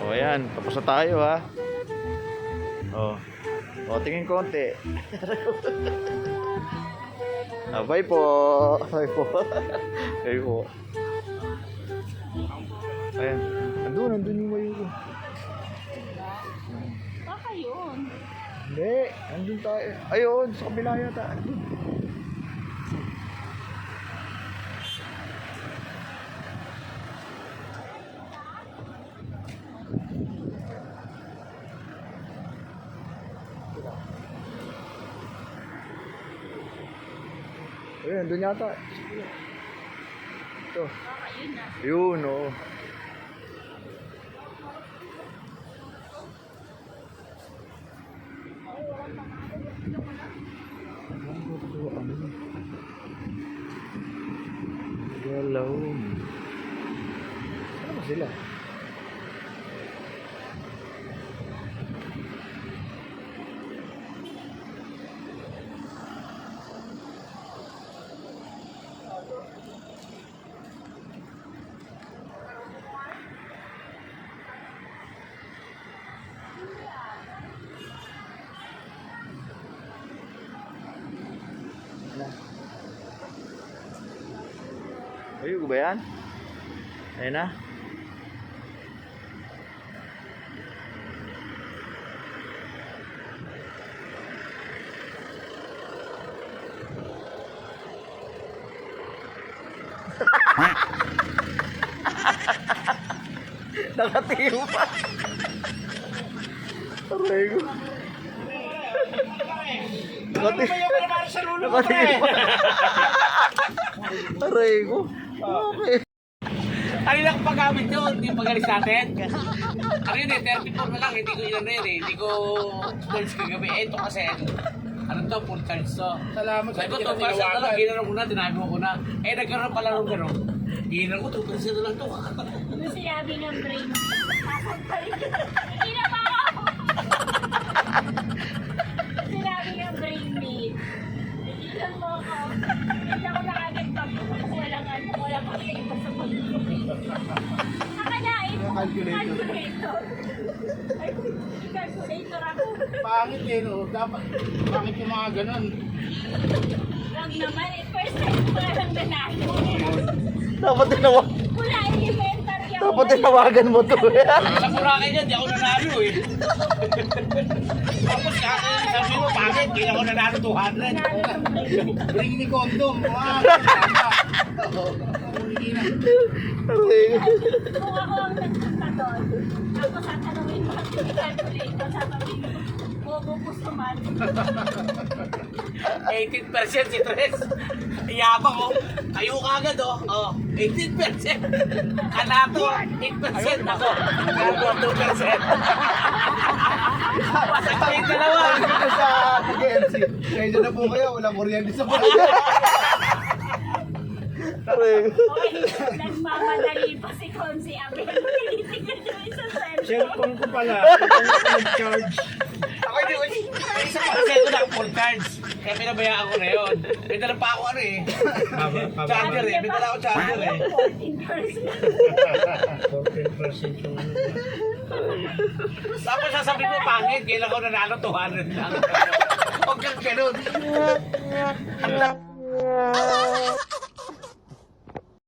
O, ayan. Tapos na tayo, ha. O, tingin konti. Bye po. Bye po. Bye po. Ayan. Nandun yung wayo ko. Baka yun. Hindi. Nandun tayo. Ayun, sa kabila yata. Nandun. Ayun, nandun yata. Ito. Baka yun na. Yun, oo. Hello. Ano ba sila? Ayun ko ba yan? Ayun na. Nakatiyo pa. Aray ko. Nakatiyo pa. Aray ko. Okay. Ano lang paggamit yun, hindi magalis natin. Ano yun eh, 34 na lang, hindi ko yun eh, hindi ko charge kagabi. Eh, ito kasi, ano to, full charge to. Salamat sa Sabi ko, 2% na lang, ginanong ko na, tinabi ko na. Eh, nagkaroon pala nung gano'n. Ginanong ko, 2% na lang to. Ano sinabi ng brain? Hindi na pa ako. Sinabi ng brain mate. Tigilan mo ako. Hindi ako nakagad pag walang kakita sa pagkakas. Nakalain mo. Calculator. Ay, calculator ako. Pangit eh, no? Dapat, pangit yung mga ganun. Wag naman eh. First time ko lang nanalo. Dapat tinawag. Wala elementary ako. Dapat tinawagan mo to. Sa Boracay niya, di ako nanalo eh. Tapos sabi mo, bakit? Hindi ako nanalo 200. Bring me condom. Wow. Aray ko. Kung ako ang nagpunta doon, tapos tatanungin mo ang calculator, sasabihin mo, bobo gusto man. 18% si Tres. Yabang oh. Kayo kagad oh. Oh, 18%. Kanato, 8%. Ako, Kanato, 2%. Pasok ko yung dalawa. Sa PNC. Medyo na po kayo. Walang kuryente sa bahay. Aray ko. Okay, nagmamadali pa si Consi Abel. Tinitignan yung isang Cellphone ko pala. Cellphone ko nag-charge. Ako hindi ko. Isa pa kasi ako na full cards. Kaya pinabayaan ko na yun. May dala pa ako ano eh. Charger eh. May dala ako charger eh. 14% yung ano. Tapos sasabihin mo pangit. Kailan ko nanalo 200 lang. Huwag kang ganun.